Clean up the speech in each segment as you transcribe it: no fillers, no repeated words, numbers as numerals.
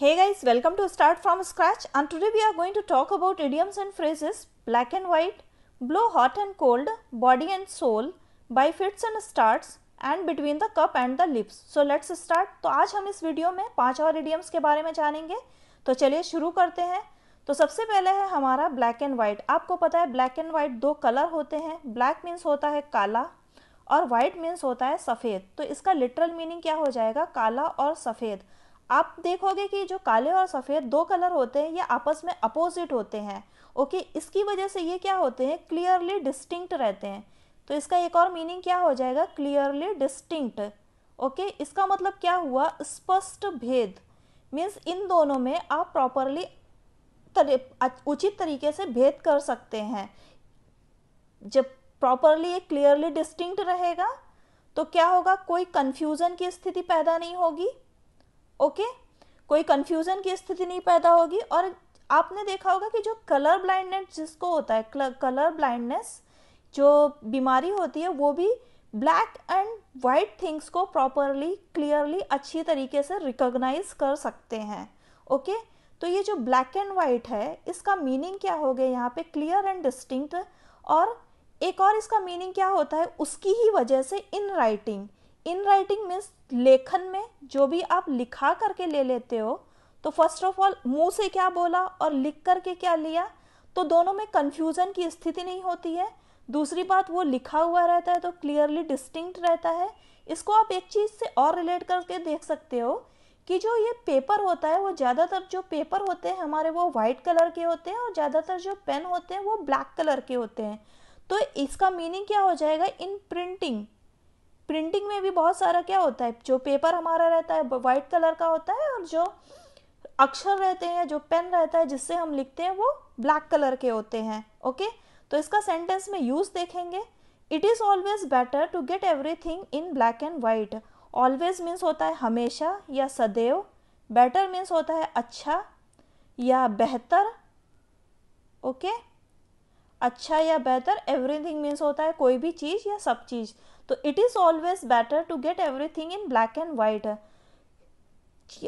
Hey guys, welcome to Start From Scratch, and today we are going to talk about idioms and phrases black and white, blow hot and cold, body and soul, by fits and starts and between the cup and the lips. So let's start. तो आज हम इस video में 5 और idioms के बारे में जानेंगे. तो चलिए शुरू करते हैं. तो सबसे पहले है हमारा ब्लैक एंड वाइट. आपको पता है ब्लैक एंड वाइट दो कलर होते हैं. ब्लैक मीन्स होता है काला और वाइट मीन्स होता है सफ़ेद. तो इसका लिटरल मीनिंग क्या हो जाएगा? काला और सफ़ेद. आप देखोगे कि जो काले और सफ़ेद दो कलर होते हैं ये आपस में अपोजिट होते हैं. ओके, इसकी वजह से ये क्या होते हैं? क्लियरली डिस्टिंक्ट रहते हैं. तो इसका एक और मीनिंग क्या हो जाएगा? Clearly distinct. ओके, इसका मतलब क्या हुआ? स्पष्ट भेद. मीन्स इन दोनों में आप प्रॉपरली उचित तरीके से भेद कर सकते हैं. जब प्रॉपरली ये क्लियरली डिस्टिंक्ट रहेगा तो क्या होगा? कोई कंफ्यूजन की स्थिति पैदा नहीं होगी. ओके, कोई कंफ्यूजन की स्थिति नहीं पैदा होगी. और आपने देखा होगा कि जो कलर ब्लाइंडनेस जिसको होता है, कलर ब्लाइंडनेस जो बीमारी होती है, वो भी ब्लैक एंड वाइट थिंग्स को प्रॉपरली क्लियरली अच्छी तरीके से रिकॉग्नाइज कर सकते हैं. ओके, तो ये जो ब्लैक एंड वाइट है इसका मीनिंग क्या हो गया यहाँ पे? Clear and distinct. और एक और इसका मीनिंग क्या होता है? उसकी ही वजह से in writing. In writing means लेखन में जो भी आप लिखा करके ले लेते हो, तो फर्स्ट ऑफ ऑल मुंह से क्या बोला और लिख करके क्या लिया, तो दोनों में कंफ्यूजन की स्थिति नहीं होती है. दूसरी बात, वो लिखा हुआ रहता है तो क्लियरली डिस्टिंक्ट रहता है. इसको आप एक चीज़ से और रिलेट करके देख सकते हो कि जो ये पेपर होता है, वो ज़्यादातर जो पेपर होते हैं हमारे वो वाइट कलर के होते हैं और ज़्यादातर जो पेन होते हैं वो ब्लैक कलर के होते हैं. तो इसका मीनिंग क्या हो जाएगा? इन प्रिंटिंग. प्रिंटिंग में भी बहुत सारा क्या होता है, जो पेपर हमारा रहता है वाइट कलर का होता है और जो अक्षर रहते हैं, जो पेन रहता है जिससे हम लिखते हैं, वो ब्लैक कलर के होते हैं. ओके, तो इसका सेंटेंस में यूज देखेंगे. It is always better to get everything in black and white. Always means होता है हमेशा या सदैव. बेटर मीन्स होता है अच्छा या बेहतर. ओके, अच्छा या बेहतर. एवरीथिंग मीन्स होता है कोई भी चीज़ या सब चीज़. तो it is always better to get everything in black and white.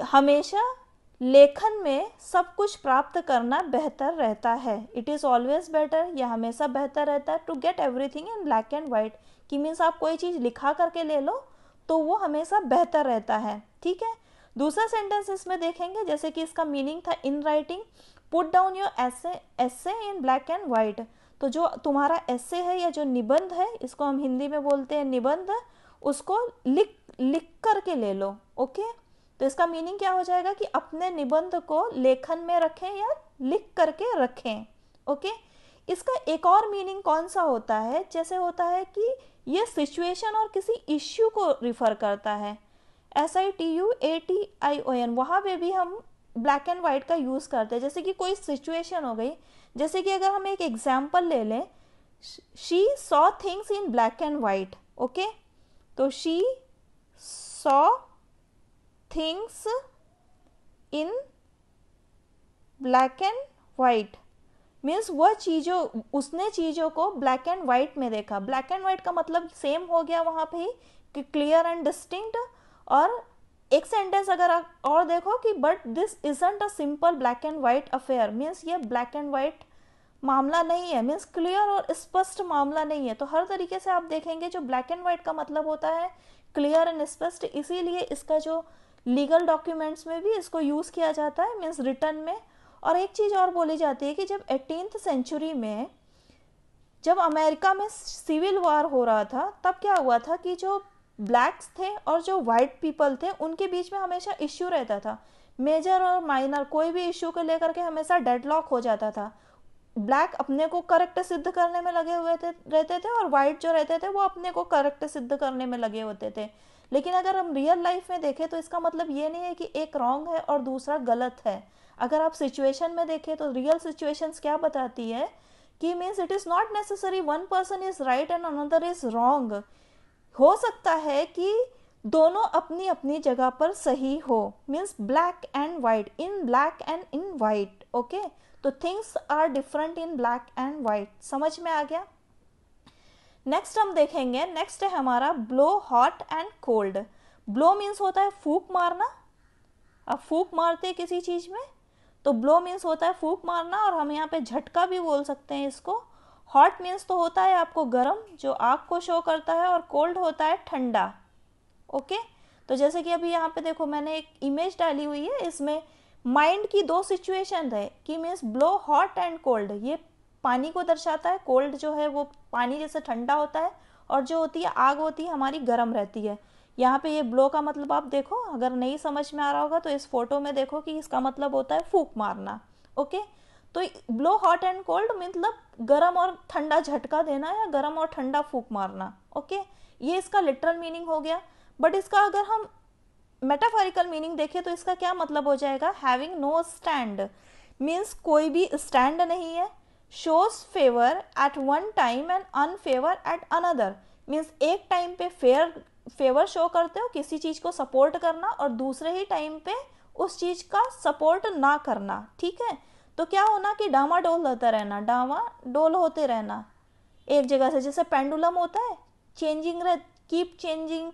हमेशा लेखन में सब कुछ प्राप्त करना बेहतर रहता है. इट इज़ ऑलवेज बेटर, यह हमेशा बेहतर रहता है. To get everything in black and white कि मीन्स आप कोई चीज़ लिखा करके ले लो तो वो हमेशा बेहतर रहता है. ठीक है, दूसरा सेंटेंस इसमें देखेंगे. जैसे कि इसका मीनिंग था in writing. Put down your essay in black and white. तो जो तुम्हारा एसे है या जो निबंध है, इसको हम हिंदी में बोलते हैं निबंध, उसको लिख करके ले लो. ओके, तो इसका मीनिंग क्या हो जाएगा कि अपने निबंध को लेखन में रखें या लिख करके रखें. ओके, इसका एक और मीनिंग कौन सा होता है? जैसे होता है कि ये सिचुएशन और किसी इश्यू को रिफर करता है. SITUATION, वहाँ पे भी हम ब्लैक एंड वाइट का यूज़ करते हैं. जैसे कि कोई सिचुएशन हो गई, जैसे कि अगर हम एक एग्जाम्पल ले लें, she saw things in black and white. Okay, तो she saw things in black and white means वह उसने चीज़ों को ब्लैक एंड वाइट में देखा. ब्लैक एंड वाइट का मतलब सेम हो गया वहाँ पे ही कि क्लियर एंड डिस्टिंक्ट. और एक सेंटेंस अगर आप और देखो कि but this isn't a simple black and white affair. Means ये ब्लैक एंड वाइट मामला नहीं है. मीन्स क्लियर और स्पष्ट मामला नहीं है. तो हर तरीके से आप देखेंगे जो ब्लैक एंड वाइट का मतलब होता है क्लियर एंड स्पष्ट. इसीलिए इसका जो लीगल डॉक्यूमेंट्स में भी इसको यूज़ किया जाता है, मीन्स रिटर्न में. और एक चीज़ और बोली जाती है कि जब 18th सेंचुरी में जब अमेरिका में सिविल वॉर हो रहा था, तब क्या हुआ था कि जो ब्लैक्स थे और जो वाइट पीपल थे उनके बीच में हमेशा इश्यू रहता था. मेजर और माइनर कोई भी इश्यू को लेकर के हमेशा डेडलॉक हो जाता था. ब्लैक अपने को करेक्ट सिद्ध करने में लगे हुए रहते थे और वाइट जो रहते थे वो अपने को करेक्ट सिद्ध करने में लगे होते थे. लेकिन अगर हम रियल लाइफ में देखें तो इसका मतलब ये नहीं है कि एक रॉन्ग है और दूसरा गलत है. अगर आप सिचुएशन में देखें तो रियल सिचुएशंस क्या बताती है कि means it is not necessary one person is right and another is wrong. हो सकता है कि दोनों अपनी अपनी जगह पर सही हो. Means black and white, in black and in white. Okay, तो things are different in black and white. समझ में आ गया? नेक्स्ट हम देखेंगे. नेक्स्ट है हमारा blow hot and cold. Blow means होता है फूंक मारना आप फूंक मारते हैं किसी चीज़ में, तो ब्लो मीन्स होता है फूंक मारना, और हम यहाँ पे झटका भी बोल सकते हैं इसको। हॉट मीन्स तो होता है आपको गर्म, जो आग को शो करता है, और कोल्ड होता है ठंडा। ओके, तो जैसे कि अभी यहाँ पे देखो मैंने एक इमेज डाली हुई है, इसमें माइंड की दो सिचुएशन है कि means blow hot and cold, ये पानी को दर्शाता है। कोल्ड जो है वो पानी जैसे ठंडा होता है, और जो होती है आग होती है हमारी गर्म रहती है। यहाँ पे ये ब्लो का मतलब आप देखो, अगर नहीं समझ में आ रहा होगा तो इस फोटो में देखो कि इसका मतलब होता है फूंक मारना। ओके, तो ब्लो हॉट एंड कोल्ड मतलब गर्म और ठंडा झटका देना या गर्म और ठंडा फूंक मारना। ओके, ये इसका लिटरल मीनिंग हो गया। बट इसका अगर हम मेटाफोरिकल मीनिंग देखें तो इसका क्या मतलब हो जाएगा, हैविंग नो स्टैंड, मीन्स कोई भी स्टैंड नहीं है। Shows favour at one time and unfavour at another, means एक टाइम पे फेवर शो करते हो, किसी चीज को सपोर्ट करना, और दूसरे ही टाइम पे उस चीज का सपोर्ट ना करना। ठीक है, तो क्या होना कि डामाडोल होता रहना, डामाडोल होते रहना एक जगह से, जैसे पेंडुलम होता है, कीप चेंजिंग,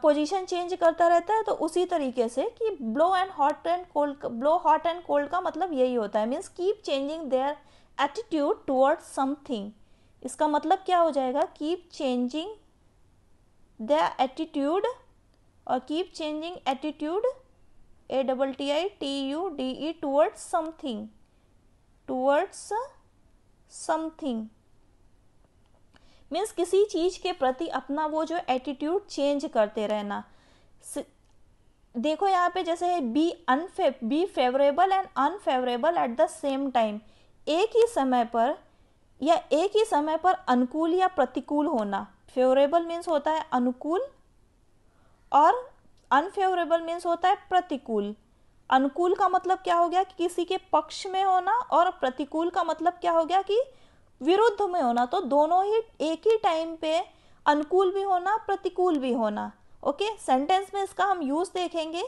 पोजीशन चेंज करता रहता है। तो उसी तरीके से कि ब्लो हॉट एंड कोल्ड का मतलब यही होता है, means keep changing their attitude towards something. इसका मतलब क्या हो जाएगा, कीप चेंजिंग देयर एटीट्यूड, और keep changing attitude ATTITUDE towards something, means किसी चीज के प्रति अपना वो जो एटीट्यूड चेंज करते रहना। देखो यहाँ पे जैसे है B favourable and unfavourable at the same time, एक ही समय पर अनुकूल या प्रतिकूल होना। फेवरेबल मीन्स होता है अनुकूल, और अनफेवरेबल मीन्स होता है प्रतिकूल। अनुकूल का मतलब क्या हो गया कि किसी के पक्ष में होना, और प्रतिकूल का मतलब क्या हो गया कि विरुद्ध में होना। तो दोनों ही एक ही टाइम पे अनुकूल भी होना, प्रतिकूल भी होना। ओके, सेंटेंस में इसका हम यूज देखेंगे।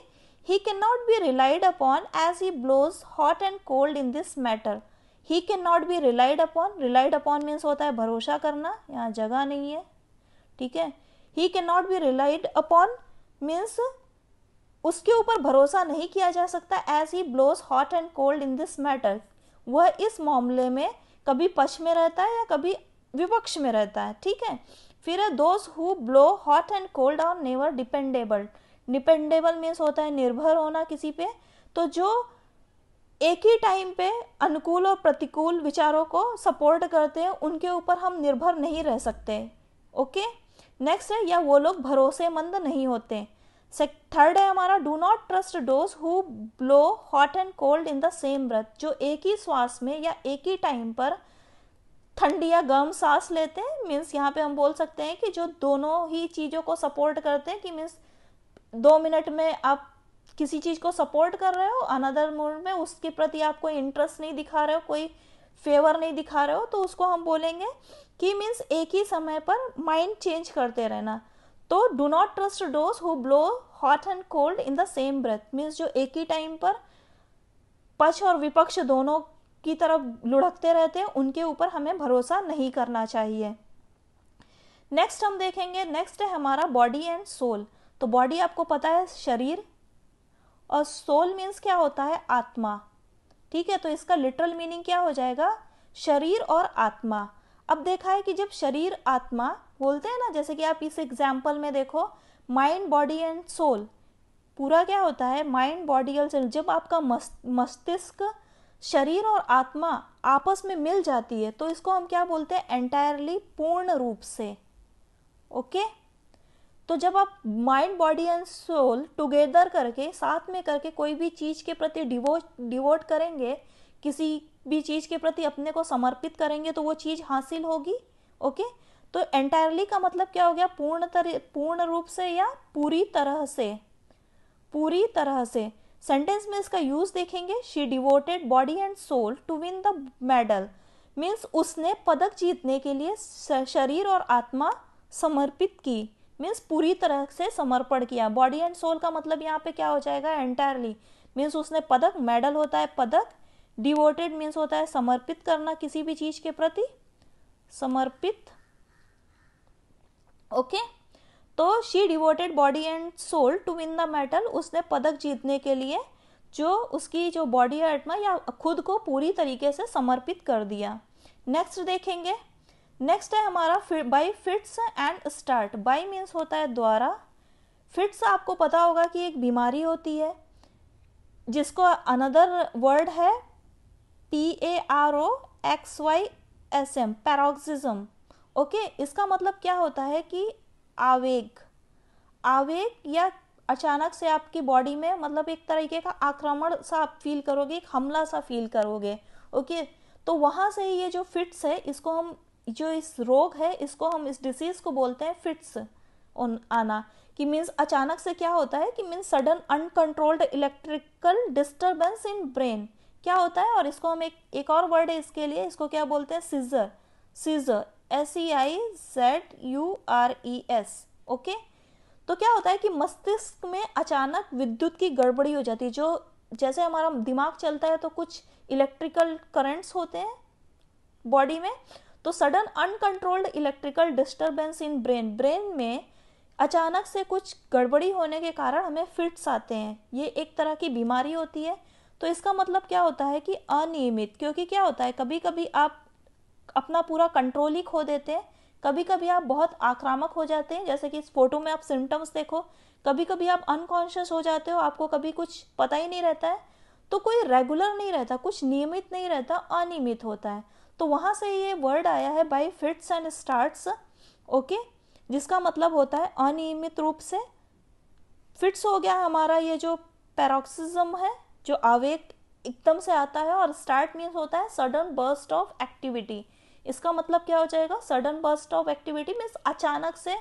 He can not be relied upon as he blows hot and cold in this matter. He can not be relied upon means होता है भरोसा करना, यहाँ जगह नहीं है। ठीक है, he can not be relied upon means उसके ऊपर भरोसा नहीं किया जा सकता। As he blows hot and cold in this matter, वह इस मामले में कभी पक्ष में रहता है या कभी विपक्ष में रहता है। ठीक है, फिर है those who blow hot and cold are never dependable. Dependable means होता है निर्भर होना किसी पे। तो जो एक ही टाइम पे अनुकूल और प्रतिकूल विचारों को सपोर्ट करते हैं, उनके ऊपर हम निर्भर नहीं रह सकते। ओके, नेक्स्ट है या वो लोग भरोसेमंद नहीं होते। थर्ड है हमारा do not trust those who blow hot and cold in the same breath, जो एक ही श्वास में या एक ही टाइम पर ठंडी या गर्म सांस लेते हैं। मीन्स यहाँ पे हम बोल सकते हैं कि जो दोनों ही चीज़ों को सपोर्ट करते हैं, कि मीन्स 2 मिनट में आप किसी चीज़ को सपोर्ट कर रहे हो, अनदर मोमेंट में उसके प्रति आप कोई इंटरेस्ट नहीं दिखा रहे हो, कोई फेवर नहीं दिखा रहे हो, तो उसको हम बोलेंगे कि मीन्स एक ही समय पर माइंड चेंज करते रहना। तो do not trust those who blow hot and cold in the same breath, means जो एक ही टाइम पर पक्ष और विपक्ष दोनों की तरफ लुढ़कते रहते हैं, उनके ऊपर हमें भरोसा नहीं करना चाहिए। नेक्स्ट हम देखेंगे, नेक्स्ट है हमारा बॉडी एंड सोल। तो बॉडी आपको पता है शरीर, और सोल मीन्स क्या होता है, आत्मा। ठीक है, तो इसका लिटरल मीनिंग क्या हो जाएगा, शरीर और आत्मा। अब देखा है कि जब शरीर आत्मा बोलते हैं ना, जैसे कि आप इस एग्जाम्पल में देखो, माइंड बॉडी एंड सोल, पूरा क्या होता है, माइंड बॉडी और सोल। जब आपका मस्तिष्क, शरीर और आत्मा आपस में मिल जाती है, तो इसको हम क्या बोलते हैं, एंटायरली, पूर्ण रूप से। ओके, तो जब आप mind body and soul together करके, साथ में करके कोई भी चीज़ के प्रति डिवोट करेंगे, किसी भी चीज़ के प्रति अपने को समर्पित करेंगे, तो वो चीज़ हासिल होगी। ओके, तो एंटायरली का मतलब क्या हो गया, पूर्ण रूप से या पूरी तरह से। पूरी तरह से सेंटेंस में इसका यूज देखेंगे, she devoted body and soul to win the medal, means उसने पदक जीतने के लिए शरीर और आत्मा समर्पित की, मीन्स पूरी तरह से समर्पण किया। बॉडी एंड सोल का मतलब यहाँ पे क्या हो जाएगा, एंटायरली, मीन्स उसने पदक, मेडल होता है पदक, डिवोटेड मीन्स होता है समर्पित करना किसी भी चीज के प्रति, समर्पित। ओके, तो she devoted body and soul to win the medal, उसने पदक जीतने के लिए जो उसकी जो बॉडी है आत्मा या खुद को पूरी तरीके से समर्पित कर दिया। नेक्स्ट देखेंगे, नेक्स्ट है हमारा by fits and start. By means होता है द्वारा, फिट्स आपको पता होगा कि एक बीमारी होती है जिसको अनदर वर्ड है PAROXYSM, पैरोक्सिज्म। ओके, इसका मतलब क्या होता है कि आवेग या अचानक से आपकी बॉडी में मतलब एक तरीके का आक्रमण सा आप फील करोगे, एक हमला सा फील करोगे। ओके, तो वहाँ से ये जो फिट्स है, इसको हम जो इस रोग है इसको हम इस डिसीज को बोलते हैं फिट्स आना, कि मीन्स अचानक से क्या होता है कि means sudden uncontrolled electrical disturbance in brain क्या होता है। और इसको हम एक और वर्ड है इसके लिए, इसको क्या बोलते हैं, सीजर। SEIZURES। ओके, तो क्या होता है कि मस्तिष्क में अचानक विद्युत की गड़बड़ी हो जाती है। जो जैसे हमारा दिमाग चलता है तो कुछ इलेक्ट्रिकल करंट्स होते हैं बॉडी में, तो sudden uncontrolled electrical disturbance in brain में अचानक से कुछ गड़बड़ी होने के कारण हमें फिट्स आते हैं। ये एक तरह की बीमारी होती है। तो इसका मतलब क्या होता है कि अनियमित, क्योंकि क्या होता है कभी कभी आप अपना पूरा कंट्रोल ही खो देते हैं, कभी कभी आप बहुत आक्रामक हो जाते हैं, जैसे कि इस फोटो में आप सिम्टम्स देखो, कभी कभी आप अनकॉन्शियस हो जाते हो, आपको कभी कुछ पता ही नहीं रहता है, तो कोई रेगुलर नहीं रहता, कुछ नियमित नहीं रहता, अनियमित होता है। तो वहाँ से ये वर्ड आया है bye fits and starts. Okay, जिसका मतलब होता है अनियमित रूप से। फिट्स हो गया हमारा ये जो पैरोक्सिज्म है, जो आवेग एकदम से आता है, और स्टार्ट मीन्स होता है सडन बर्स्ट ऑफ एक्टिविटी। इसका मतलब क्या हो जाएगा, sudden burst of activity means अचानक से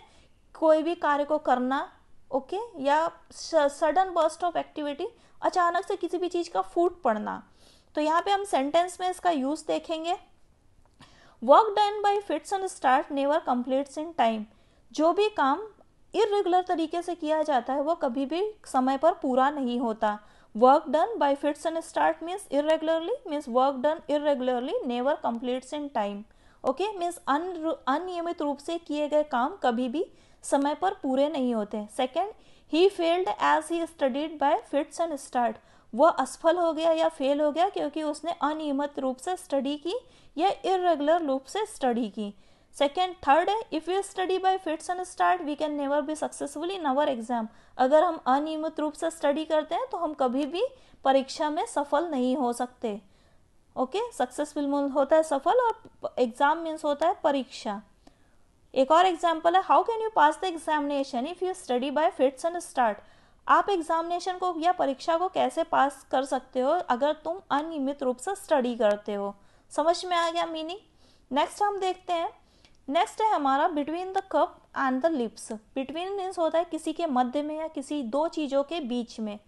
कोई भी कार्य को करना। ओके, या सडन बर्स्ट ऑफ एक्टिविटी, अचानक से किसी भी चीज का फूट पड़ना। तो यहाँ पे हम सेंटेंस में इसका यूज देखेंगे, work done by fits and start never completes in time. जो भी काम इरेगुलर तरीके से किया जाता है वो कभी भी समय पर पूरा नहीं होता। Work done by fits and start means irregularly, means work done irregularly never completes in time. Okay, means अनियमित रूप से किए गए काम कभी भी समय पर पूरे नहीं होते। Second, he failed as he studied by fits and start. वह असफल हो गया या फेल हो गया क्योंकि उसने अनियमित रूप से स्टडी की या इरेगुलर रूप से स्टडी की। सेकेंड, थर्ड है, if you study by fits and start we can never be successful in our exam. अगर हम अनियमित रूप से स्टडी करते हैं तो हम कभी भी परीक्षा में सफल नहीं हो सकते। ओके, सक्सेसफुल होता है सफल, और एग्जाम मीन्स होता है परीक्षा। एक और एग्जाम्पल है, how can you pass the examination if you study by fits and start. आप एग्जामिनेशन को या परीक्षा को कैसे पास कर सकते हो अगर तुम अनियमित रूप से स्टडी करते हो। समझ में आ गया मीनिंग। नेक्स्ट हम देखते हैं, नेक्स्ट है हमारा between the cup and the lips. Between means होता है किसी के मध्य में या किसी दो चीज़ों के बीच में।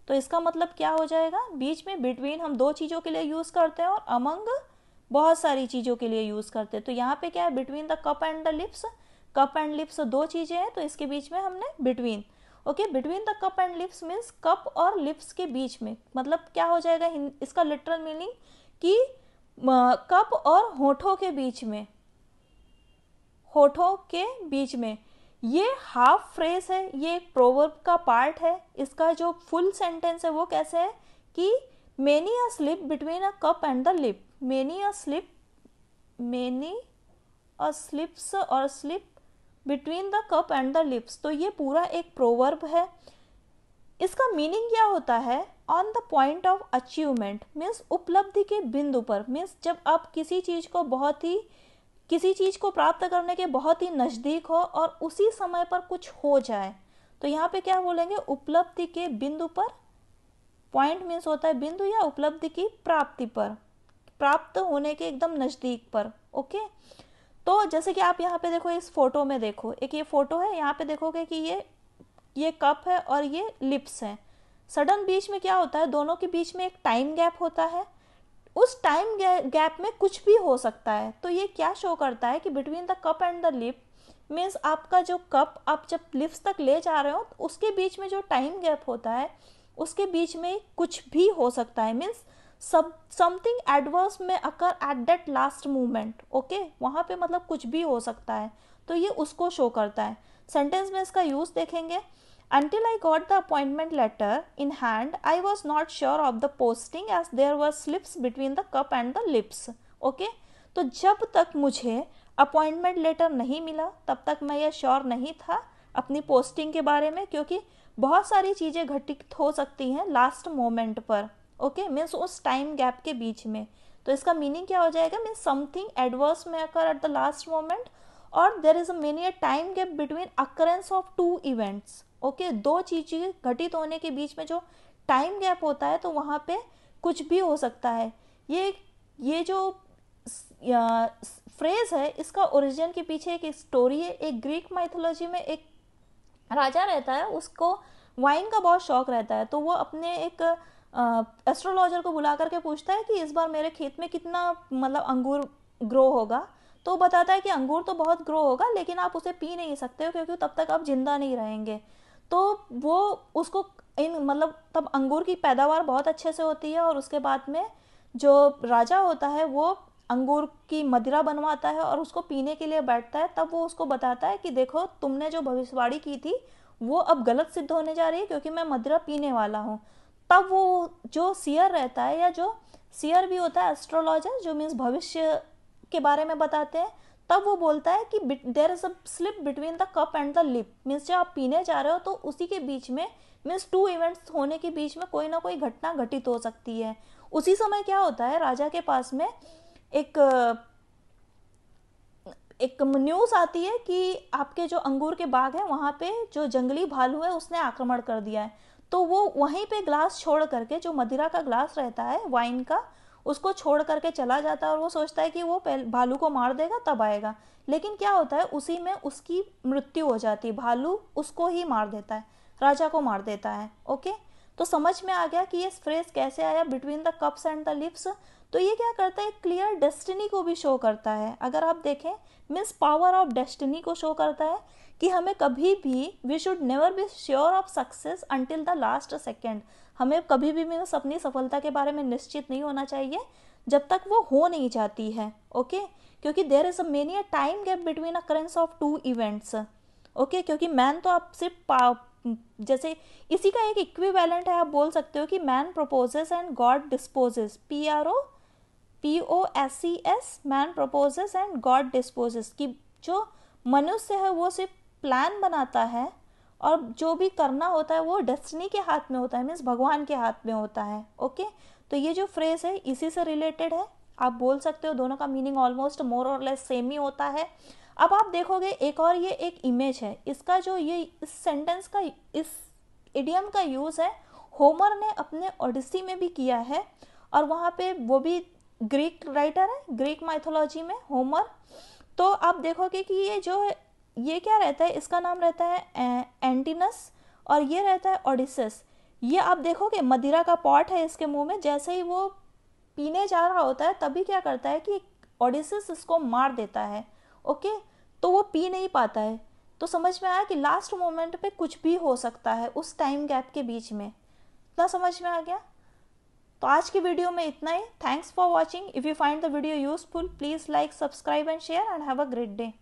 तो इसका मतलब क्या हो जाएगा, बीच में, बिटवीन हम दो चीज़ों के लिए यूज़ करते हैं और अमंग बहुत सारी चीज़ों के लिए यूज़ करते हैं। तो यहाँ पे क्या है, between the cup and the lips. Cup and lips दो चीज़ें हैं तो इसके बीच में हमने between. Okay, between the cup and lips means cup और लिप्स के बीच में। मतलब क्या हो जाएगा, इसका लिटरल मीनिंग कि कप और होठों के बीच में, होठों के बीच में। ये हाफ फ्रेज है, ये एक प्रोवर्ब का पार्ट है। इसका जो फुल सेंटेंस है वो कैसे है कि many a slip between a cup and the lip. Many a slips और slip between the cup and the lips. तो ये पूरा एक प्रोवर्ब है। इसका मीनिंग क्या होता है, on the point of achievement means उपलब्धि के बिंदु पर। मीन्स जब आप किसी चीज को प्राप्त करने के बहुत ही नज़दीक हो और उसी समय पर कुछ हो जाए, तो यहाँ पे क्या बोलेंगे, उपलब्धि के बिंदु पर। पॉइंट मीन्स होता है बिंदु या उपलब्धि की प्राप्ति पर, प्राप्त होने के एकदम नज़दीक पर। ओके, तो जैसे कि आप यहाँ पे देखो, इस फोटो में देखो, एक ये फोटो है, यहाँ पे देखोगे कि ये कप है और ये लिप्स है। सडन बीच में क्या होता है, दोनों के बीच में एक टाइम गैप होता है। उस टाइम गैप में कुछ भी हो सकता है। तो ये क्या शो करता है कि between the cup and the lip means आपका जो कप आप जब लिप्स तक ले जा रहे हो तो उसके बीच में जो टाइम गैप होता है उसके बीच में कुछ भी हो सकता है। मीन्स समथिंग एडवर्स में occur at that last moment. Okay, वहाँ पे मतलब कुछ भी हो सकता है। तो ये उसको शो करता है। सेंटेंस में इसका यूज देखेंगे। Until I got the appointment letter in hand, I was not sure of the posting as there were slips between the cup and the lips. Okay? तो जब तक मुझे अपॉइंटमेंट लेटर नहीं मिला तब तक मैं यह श्योर नहीं था अपनी पोस्टिंग के बारे में, क्योंकि बहुत सारी चीज़ें घटित हो सकती हैं लास्ट मोमेंट पर। ओके, मीन्स उस टाइम गैप के बीच में। तो इसका मीनिंग क्या हो जाएगा, मीन्स समथिंग एडवर्स में occur at the last moment, और there is many a time gap between occurrence of two events. Okay, दो चीज़ें घटित होने के बीच में जो टाइम गैप होता है तो वहाँ पे कुछ भी हो सकता है। ये जो फ्रेज है इसका ओरिजिन के पीछे एक स्टोरी है। एक ग्रीक माइथोलॉजी में एक राजा रहता है, उसको वाइन का बहुत शौक रहता है, तो वो अपने एक एस्ट्रोलॉजर को बुला करके पूछता है कि इस बार मेरे खेत में कितना मतलब अंगूर ग्रो होगा। तो बताता है कि अंगूर तो बहुत ग्रो होगा लेकिन आप उसे पी नहीं सकते हो क्योंकि तब तक आप जिंदा नहीं रहेंगे। तो वो उसको मतलब तब अंगूर की पैदावार बहुत अच्छे से होती है, और उसके बाद में जो राजा होता है वो अंगूर की मदिरा बनवाता है और उसको पीने के लिए बैठता है। तब वो उसको बताता है कि देखो तुमने जो भविष्यवाणी की थी वो अब गलत सिद्ध होने जा रही है क्योंकि मैं मदिरा पीने वाला हूँ। तब वो जो सीयर रहता है, या जो सीयर भी होता है एस्ट्रोलॉजर, जो मीन्स भविष्य के बारे में बताते हैं, तब वो बोलता है कि there is a slip between the cup and the lip. Means जब आप पीने जा रहे हो तो उसी के बीच में, मीन्स टू इवेंट्स होने के बीच में कोई ना कोई घटना घटित हो सकती है। उसी समय क्या होता है, राजा के पास में एक न्यूज़ आती है कि आपके जो अंगूर के बाग है वहाँ पे जो जंगली भालू है उसने आक्रमण कर दिया है। तो वो वहीं पे ग्लास छोड़ करके, जो मदिरा का ग्लास रहता है वाइन का, उसको छोड़ करके चला जाता है और वो सोचता है कि वो भालू को मार देगा तब आएगा। लेकिन क्या होता है, उसी में उसकी मृत्यु हो जाती है, भालू उसको ही मार देता है, राजा को मार देता है। ओके, तो समझ में आ गया कि ये फ्रेज कैसे आया, between the cups and the lips. तो ये क्या करता है, क्लियर डेस्टिनी को भी शो करता है। अगर आप देखें, मीन्स पावर ऑफ डेस्टिनी को शो करता है कि हमें कभी भी, we should never be sure of success until the last second. हमें कभी भी मीन्स अपनी सफलता के बारे में निश्चित नहीं होना चाहिए जब तक वो हो नहीं जाती है। ओके, क्योंकि there is a many a time gap between occurrence of two events. Okay, क्योंकि मैन तो आप सिर्फ जैसे इसी का एक इक्विवेलेंट है, आप बोल सकते हो कि man proposes and God disposes. PROPOSES, man proposes and God disposes. कि जो मनुष्य है वो सिर्फ प्लान बनाता है और जो भी करना होता है वो डेस्टिनी के हाथ में होता है, मीन्स भगवान के हाथ में होता है। ओके, तो ये जो फ्रेज है इसी से रिलेटेड है। आप बोल सकते हो दोनों का मीनिंग ऑलमोस्ट मोर और लेस सेम ही होता है। अब आप देखोगे एक और ये एक इमेज है, इसका जो ये इस सेंटेंस का, इस इडियम का यूज़ है, होमर ने अपने ओडिसी में भी किया है, और वहाँ पे वो भी ग्रीक राइटर है, ग्रीक माइथोलॉजी में होमर। तो आप देखोगे कि ये जो है, ये क्या रहता है, इसका नाम रहता है एंटिनस, और ये रहता है ओडिसस। ये आप देखोगे मदिरा का पॉट है इसके मुंह में, जैसे ही वो पीने जा रहा होता है तभी क्या करता है कि ओडिसस इसको मार देता है। ओके, तो वो पी नहीं पाता है। तो समझ में आया कि लास्ट मोमेंट पे कुछ भी हो सकता है उस टाइम गैप के बीच में। इतना समझ में आ गया? तो आज की वीडियो में इतना ही। Thanks for watching. If you find the video useful, please like, subscribe and share, and have a great day.